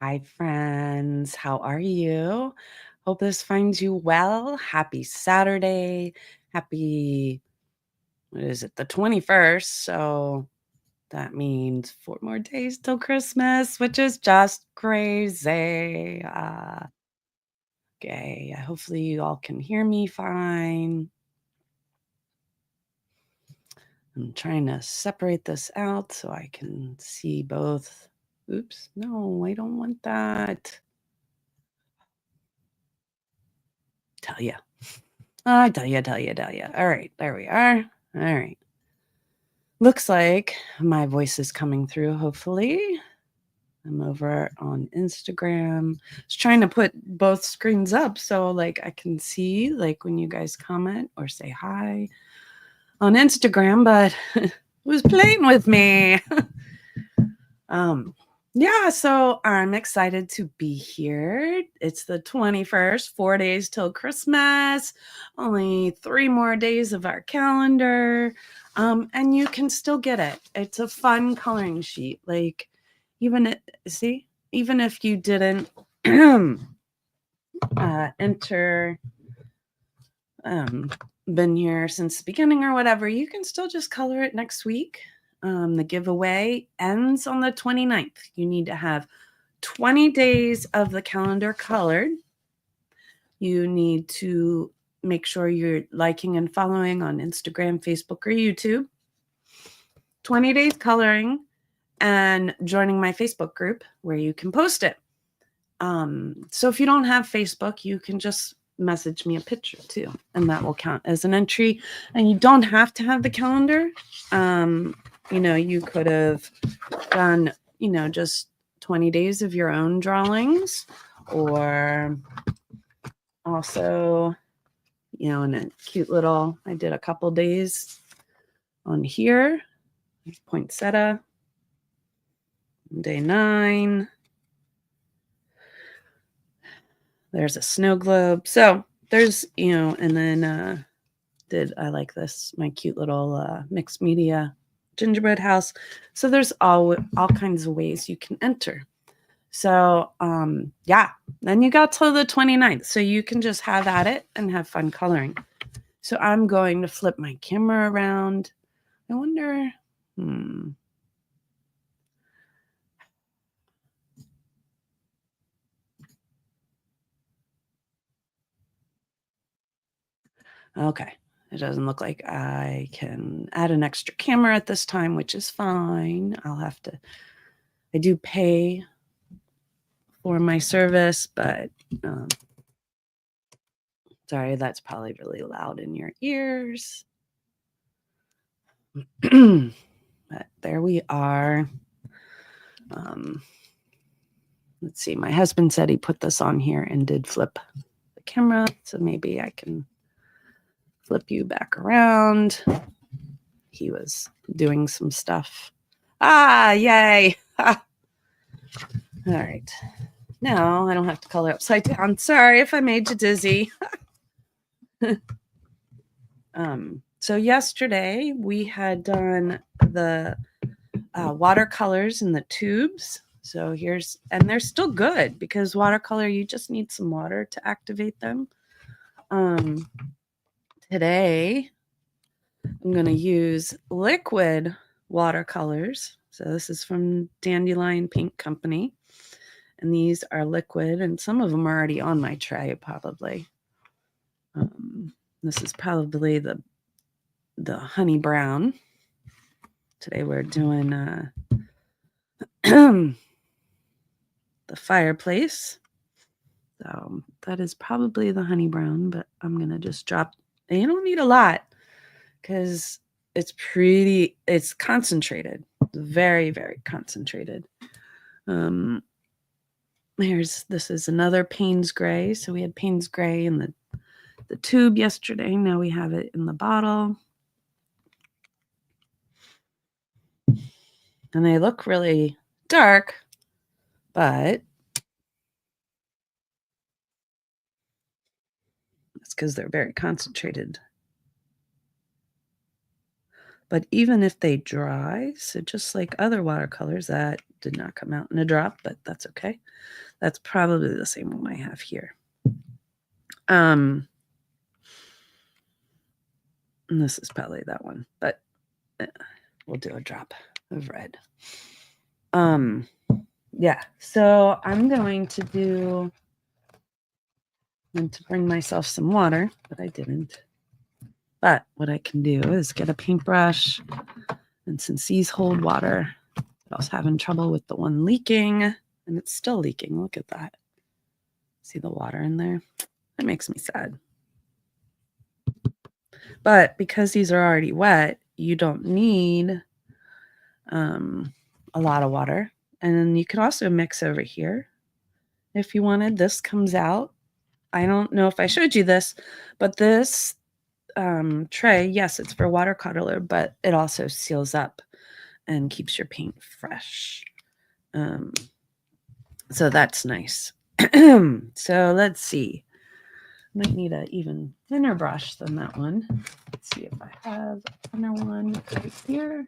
Hi, friends. How are you? Hope this finds you well. Happy Saturday. Happy, what is it, the 21st. So that means 4 more days till Christmas, which is just crazy. Okay. Hopefully, you all can hear me fine. I'm trying to separate this out so I can see both. Oops. No, I don't want that. Tell ya. I tell you. All right, there we are. All right. Looks like my voice is coming through, hopefully. I'm over on Instagram. I was trying to put both screens up so like I can see like when you guys comment or say hi on Instagram, but it was playing with me. Yeah, so I'm excited to be here. It's the 21st, 4 days till Christmas, only 3 more days of our calendar. And you can still get it. It's a fun coloring sheet. Like, even if you didn't enter been here since the beginning or whatever, you can still just color it next week. The giveaway ends on the 29th. You need to have 20 days of the calendar colored. You need to make sure you're liking and following on Instagram, Facebook, or YouTube. 20 days coloring and joining my Facebook group where you can post it. So if you don't have Facebook, you can just message me a picture too, and that will count as an entry. And you don't have to have the calendar. You could have done, just 20 days of your own drawings, or also, in a cute little, I did a couple days on here. Poinsettia, day 9. There's a snow globe. So there's, and then I like this, my cute little mixed media gingerbread house. So there's all kinds of ways you can enter. So yeah, then you got till the 29th. So you can just have at it and have fun coloring. So I'm going to flip my camera around. I wonder, Okay, it doesn't look like I can add an extra camera at this time, which is fine. I do pay for my service, but sorry, that's probably really loud in your ears. But there we are. Let's see, my husband said he put this on here and did flip the camera, so maybe I can flip you back around. He was doing some stuff. Yay! All right. Now I don't have to color upside down. Sorry if I made you dizzy. So yesterday we had done the watercolors in the tubes. So and they're still good because watercolor, you just need some water to activate them. Today I'm going to use liquid watercolors. So this is from Dandelion Pink Company. And these are liquid, and some of them are already on my tray, probably. This is probably the honey brown. Today we're doing the fireplace. So that is probably the honey brown, but I'm going to just drop. And you don't need a lot because it's concentrated. Very, very concentrated. This is another Payne's Gray. So we had Payne's Gray in the tube yesterday. Now we have it in the bottle. And they look really dark, but it's because they're very concentrated. But even if they dry, so just like other watercolors, that did not come out in a drop, but that's okay. That's probably the same one I have here. And this is probably that one, but we'll do a drop of red. Yeah, so I'm going to bring myself some water, but I didn't. But what I can do is get a paintbrush, and since these hold water, I was having trouble with the one leaking, and it's still leaking. Look at that. See the water in there? That makes me sad. But because these are already wet, you don't need a lot of water. And then you can also mix over here if you wanted. This comes out. I don't know if I showed you this, but this tray, yes, it's for watercolor, but it also seals up and keeps your paint fresh. So that's nice. So let's see. Might need an even thinner brush than that one. Let's see if I have a thinner one right here.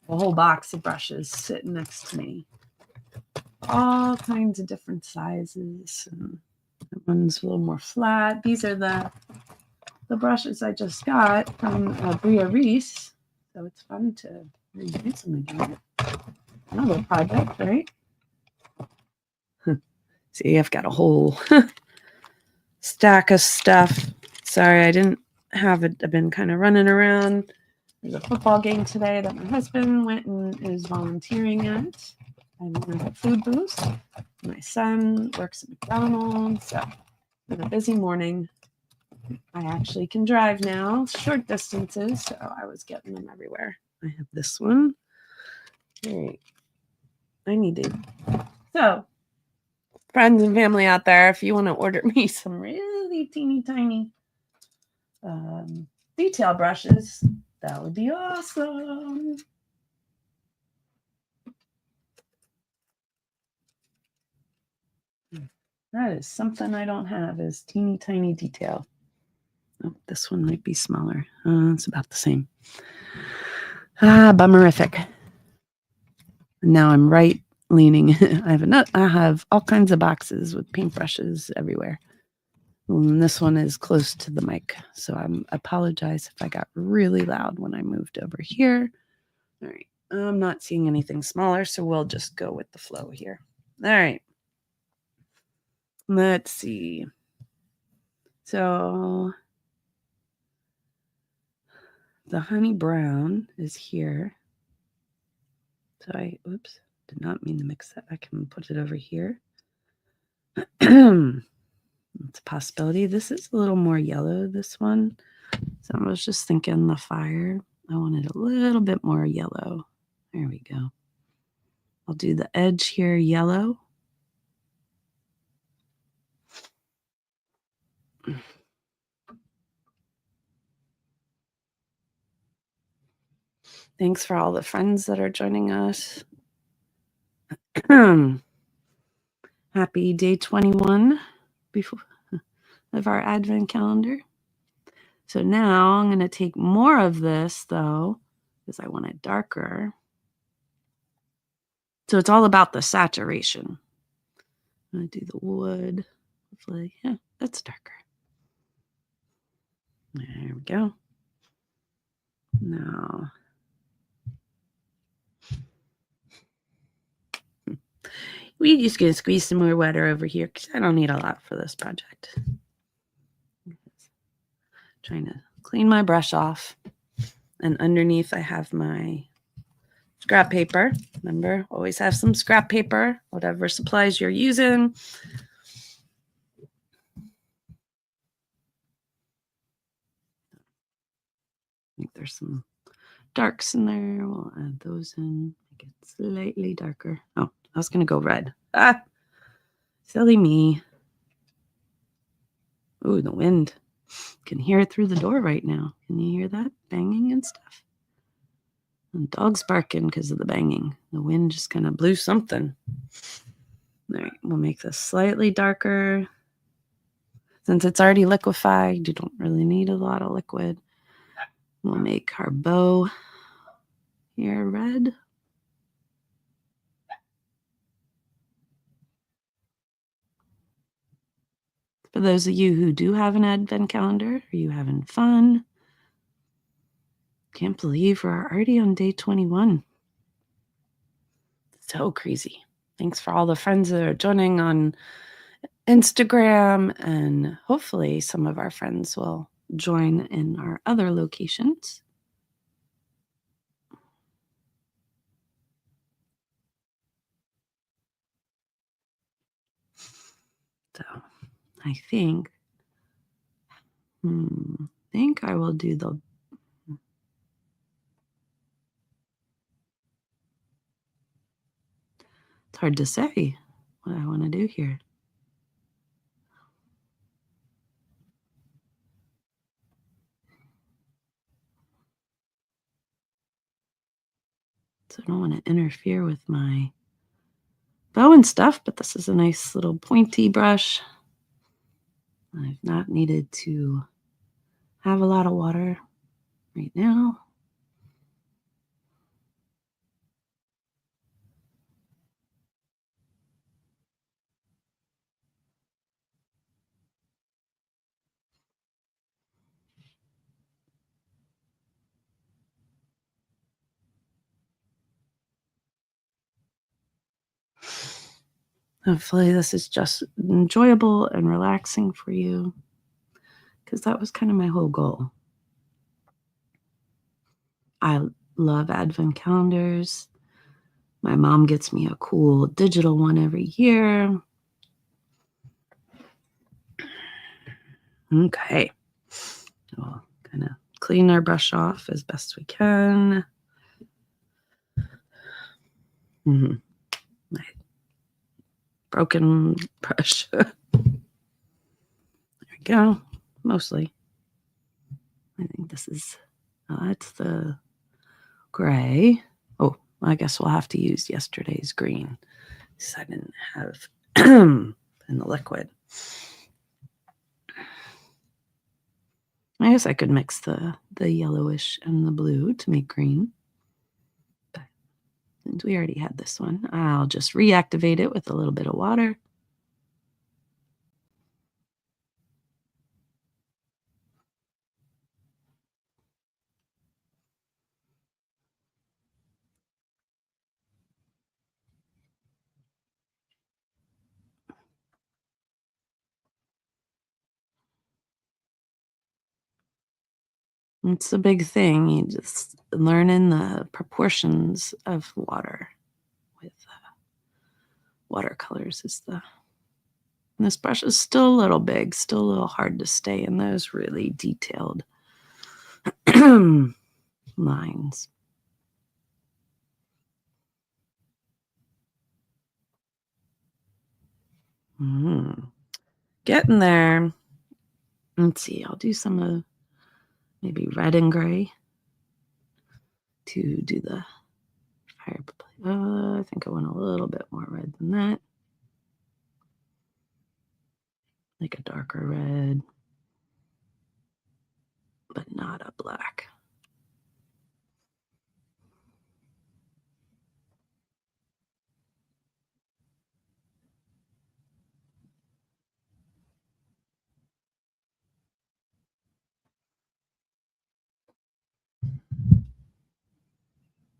A whole box of brushes sitting next to me. All kinds of different sizes. And that one's a little more flat. These are the brushes I just got from Bria Reese. So it's fun to reuse them again. Another project, right? See, I've got a whole stack of stuff. Sorry, I didn't have it. I've been kind of running around. There's a football game today that my husband went and is volunteering at. I'm at food booth. My son works at McDonald's. So it's been a busy morning. I actually can drive now, short distances, so I was getting them everywhere. I have this one. All right. I need to. So, friends and family out there, if you want to order me some really teeny tiny detail brushes, that would be awesome. That is something I don't have, is teeny tiny detail. Oh, this one might be smaller. It's about the same. Bummerific. Now I'm right leaning. I have all kinds of boxes with paintbrushes everywhere. And this one is close to the mic, so I apologize if I got really loud when I moved over here. All right, I'm not seeing anything smaller, so we'll just go with the flow here. All right, let's see. So the honey brown is here. So did not mean to mix that. I can put it over here. It's a possibility. This is a little more yellow, this one. So I was just thinking the fire. I wanted a little bit more yellow. There we go. I'll do the edge here yellow. Thanks for all the friends that are joining us. Happy day 21 of our advent calendar. So now I'm going to take more of this, though, because I want it darker. So it's all about the saturation. I'm going to do the wood. Hopefully, yeah, that's darker. There we go. Now, we're just going to squeeze some more water over here because I don't need a lot for this project. Trying to clean my brush off. And underneath I have my scrap paper. Remember, always have some scrap paper, whatever supplies you're using. I think there's some darks in there. We'll add those in, make it slightly darker. Oh, I was going to go red. Silly me. Ooh, the wind. Can hear it through the door right now. Can you hear that banging and stuff? And dogs barking because of the banging. The wind just kind of blew something. All right, we'll make this slightly darker. Since it's already liquefied, you don't really need a lot of liquid. We'll make our bow here red. For those of you who do have an advent calendar, are you having fun? Can't believe we're already on day 21. So crazy. Thanks for all the friends that are joining on Instagram, and hopefully some of our friends will join in our other locations. So I think I will do the it's hard to say what I want to do here. So I don't want to interfere with my bow and stuff, but this is a nice little pointy brush. I've not needed to have a lot of water right now. Hopefully this is just enjoyable and relaxing for you, because that was kind of my whole goal. I love advent calendars. My mom gets me a cool digital one every year. Okay. We'll kind of clean our brush off as best we can. My broken brush. There we go. Mostly. I think this is, that's the gray. Oh, I guess we'll have to use yesterday's green, because I didn't have in the liquid. I guess I could mix the yellowish and the blue to make green. But since we already had this one, I'll just reactivate it with a little bit of water. It's a big thing. You just learning the proportions of water with watercolors is the. And this brush is still a little big, still a little hard to stay in those really detailed lines. Getting there. Let's see. I'll do some of maybe red and gray to do the fireplace. I think I want a little bit more red than that. Like a darker red, but not a black.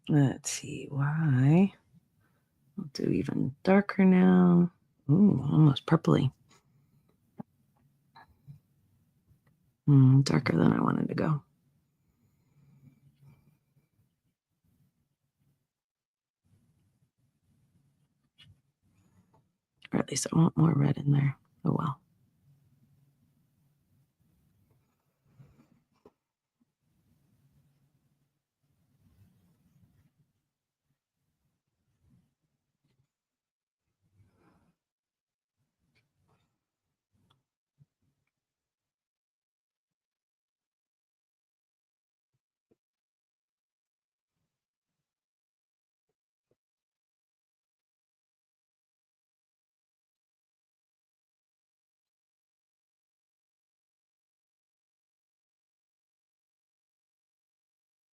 Let's see why. I'll do even darker now. Ooh, almost purpley. Darker than I wanted to go. Or at least I want more red in there. Oh well.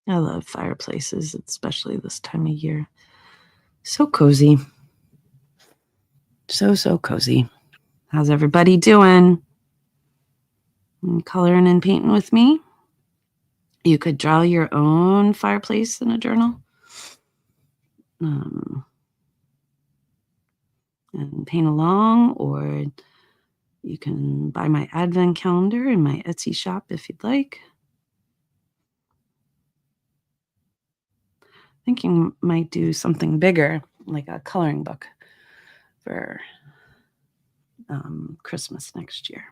I love fireplaces, especially this time of year. So cozy. So cozy. How's everybody doing? Coloring and painting with me? You could draw your own fireplace in a journal and paint along, or you can buy my advent calendar in my Etsy shop if you'd like. Thinking might do something bigger, like a coloring book for Christmas next year.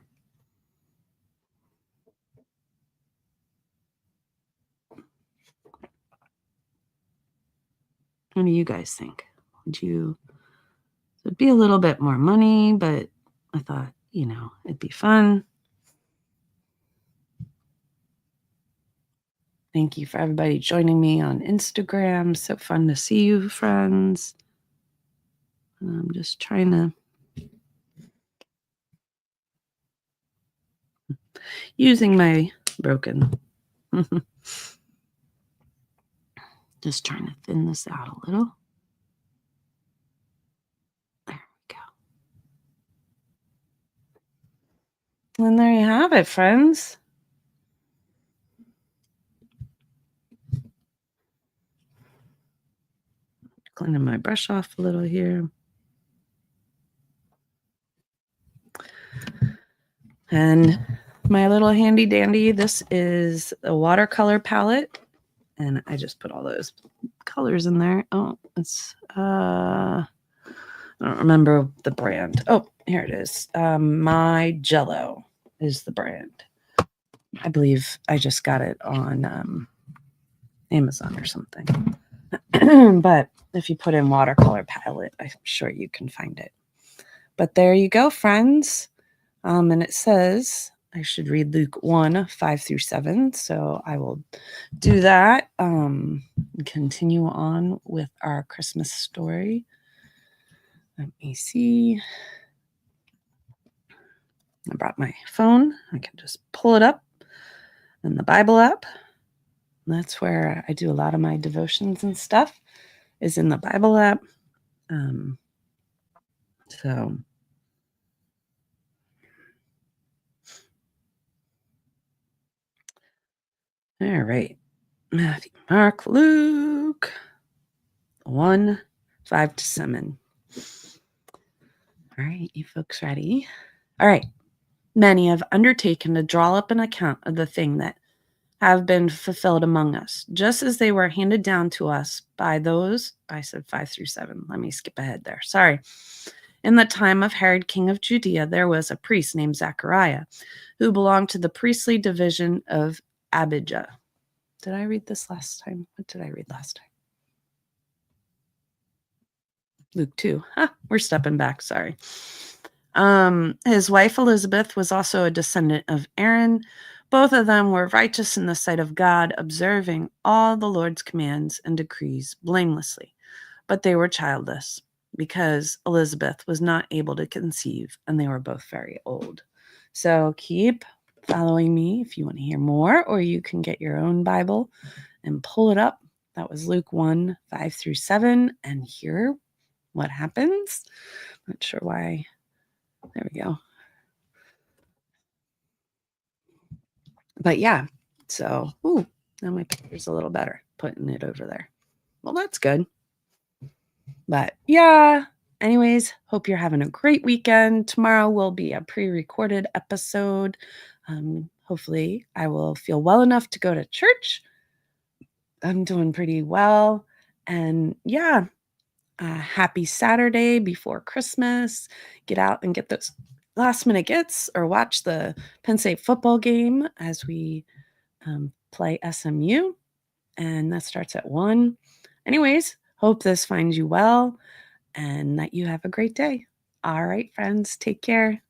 What do you guys think? It'd be a little bit more money, but I thought, it'd be fun. Thank you for everybody joining me on Instagram. So fun to see you, friends. I'm just trying to using my broken. Just trying to thin this out a little. There we go. And there you have it, friends. Cleaning my brush off a little here. And my little handy dandy, this is a watercolor palette. And I just put all those colors in there. Oh, it's, I don't remember the brand. Oh, here it is. My Jello is the brand. I believe I just got it on Amazon or something. But if you put in watercolor palette, I'm sure you can find it. But there you go, friends. And it says I should read Luke 1:5-7. So I will do that. Continue on with our Christmas story. Let me see. I brought my phone. I can just pull it up in the Bible app. That's where I do a lot of my devotions and stuff, is in the Bible app. So all right. Matthew, Mark, Luke 1:5-7. All right, you folks ready? All right. Many have undertaken to draw up an account of the thing that have been fulfilled among us, just as they were handed down to us by those. I said 5-7. Let me skip ahead there. Sorry. In the time of Herod, king of Judea, there was a priest named Zechariah, who belonged to the priestly division of Abijah. Did I read this last time? What did I read last time? Luke 2. We're stepping back. Sorry. His wife Elizabeth was also a descendant of Aaron. Both of them were righteous in the sight of God, observing all the Lord's commands and decrees blamelessly. But they were childless because Elizabeth was not able to conceive, and they were both very old. So keep following me if you want to hear more, or you can get your own Bible and pull it up. That was Luke 1:5-7, and hear what happens. Not sure why. There we go. But yeah, so, now my picture's a little better, putting it over there. Well, that's good. But yeah, anyways, hope you're having a great weekend. Tomorrow will be a pre-recorded episode. Hopefully I will feel well enough to go to church. I'm doing pretty well. And yeah, happy Saturday before Christmas. Get out and get those last minute gets, or watch the Penn State football game as we play SMU. And that starts at 1. Anyways, hope this finds you well and that you have a great day. All right, friends, take care.